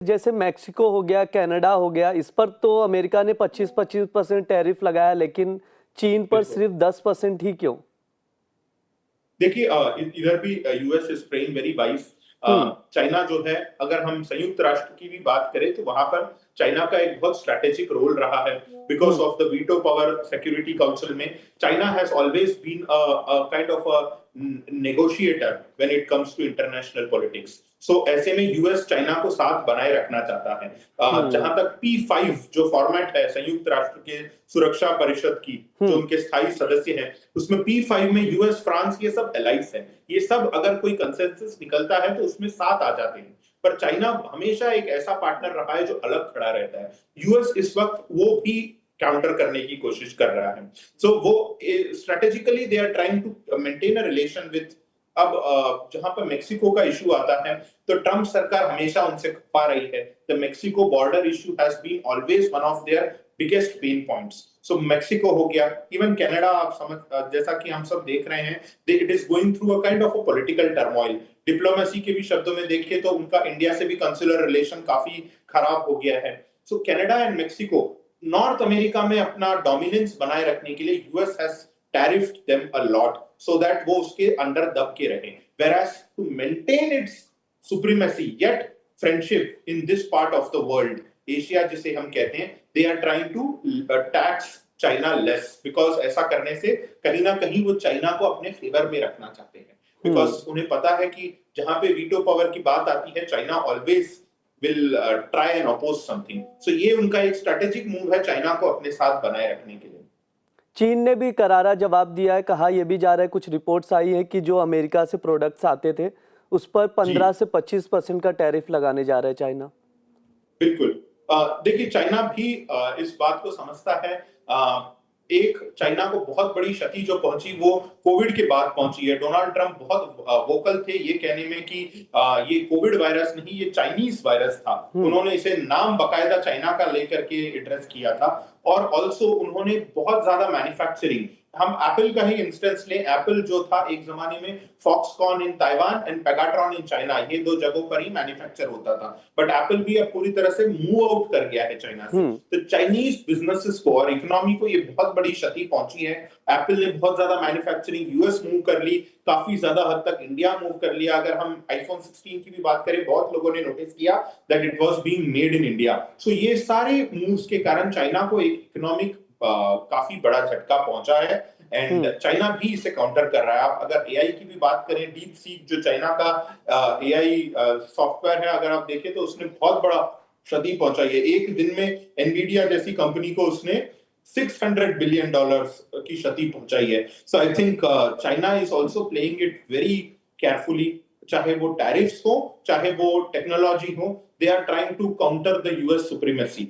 जैसे मैक्सिको हो गया, कनाडा हो गया, इस पर तो अमेरिका ने 25% टैरिफ लगाया, लेकिन चीन पर बिल्कुल। सिर्फ 10% ही क्यों? देखिए इधर भी US is playing very wise. Hmm. China जो है, अगर हम संयुक्त राष्ट्र की भी बात करें तो वहां पर चाइना का एक बहुत स्ट्रैटेजिक रोल रहा है। Because hmm. Of the veto power security council में China has always been kind of a negotiator when it comes to international politics. So ऐसे में यूएस चाइना को साथ बनाए रखना चाहता है। हम्म। जहां तक P5 जो फॉर्मेट है संयुक्त राष्ट्र के सुरक्षा परिषद की, जो हम्म। उनके स्थायी सदस्य हैं, उसमें P5 में यूएस, फ्रांस, ये सब एलाइज है। ये सब अगर कोई कंसेंसस निकलता है तो उसमें साथ आ जाते हैं। पर चाइना हमेशा एक ऐसा पार्टनर रहा है जो अलग खड़ा रहता है। यूएस इस वक्त वो भी काउंटर करने की कोशिश कर रहा है। सो वो strategically they are trying to maintain a relation with. अब जहां पर मेक्सिको का इशू आता है तो ट्रंप सरकार हमेशा उनसे पा रही है। The Mexico border issue has been always one of their biggest pain points. So Mexico हो गया, इवन कनाडा, आप समझ जैसा कि हम सब देख रहे हैं, it is going through a kind of a political turmoil. Diplomacy के भी शब्दों में देखिए तो उनका इंडिया से भी कंसुलर रिलेशन काफी खराब हो गया है। So Canada and Mexico North America में अपना डोमिनेंस बनाए रखने के लिए US has tariffed them a lot so that वो उसके अंडर दब के रहे। Whereas to maintain its supremacy yet friendship in this part of the world, Asia जिसे हम कहते हैं, they are trying to tax China less, because ऐसा करने से कहीं ना कहीं वो चाइना को अपने फेवर में रखना चाहते हैं। हम्म। बिकॉज उन्हें पता है कि जहां पे वीटो पावर की बात आती है, China always will try and oppose something. So ये उनका एक स्ट्रेटेजिक मूव है चाइना को अपने साथ बनाए रखने के लिए। चीन ने भी करारा जवाब दिया है, कहा यह भी जा रहा है, कुछ रिपोर्ट्स आई है कि जो अमेरिका से प्रोडक्ट्स आते थे उस पर जी 15 से 25% का टैरिफ लगाने जा रहा है चाइना। बिल्कुल। देखिए चाइना भी इस बात को समझता है। एक चाइना को बहुत बड़ी क्षति जो पहुंची वो कोविड के बाद पहुंची है। डोनाल्ड ट्रंप बहुत वोकल थे ये कहने में कि ये कोविड वायरस नहीं, ये चाइनीज वायरस था। हम्म। उन्होंने इसे नाम बकायदा चाइना का लेकर के एड्रेस किया था। और ऑल्सो उन्होंने बहुत ज्यादा मैन्युफैक्चरिंग, हम एप्पल का ही इंस्टेंस लें, एप्पल जो था एक जमाने में Foxconn in Taiwan and Pegatron in China, ये दो जगहों पर ही मैन्युफैक्चर होता था। बट एप्पल भी अब पूरी तरह से मूव आउट कर गया है चाइना से। हम्म। तो चाइनीज बिजनेसेस को और इकोनॉमी को ये बहुत बड़ी क्षति पहुंची है। एप्पल ने बहुत ज्यादा मैन्युफैक्चरिंग यूएस मूव कर ली, काफी ज्यादा हद तक इंडिया मूव कर लिया। अगर हम आईफोन 16 की भी बात करें, बहुत लोगों ने नोटिस किया that it was being made in India. So ये सारे मूव्स के कारण चाइना को एक इकोनॉमिक काफी बड़ा झटका पहुंचा है। And hmm. चाइना भी इसे काउंटर कर रहा है। आप अगर एआई की भी बात करें, डीप सीक जो चाइना का एआई सॉफ्टवेयर है, अगर आप देखें तो उसने बहुत बड़ा क्षति पहुंचाई है। एक दिन में एनवीडिया जैसी कंपनी को उसने $600 बिलियन की क्षति पहुंचाई है। So I think China is also playing it very carefully. चाहे वो टैरिफ्स हो, चाहे वो टेक्नोलॉजी हो, they are trying to counter the US supremacy.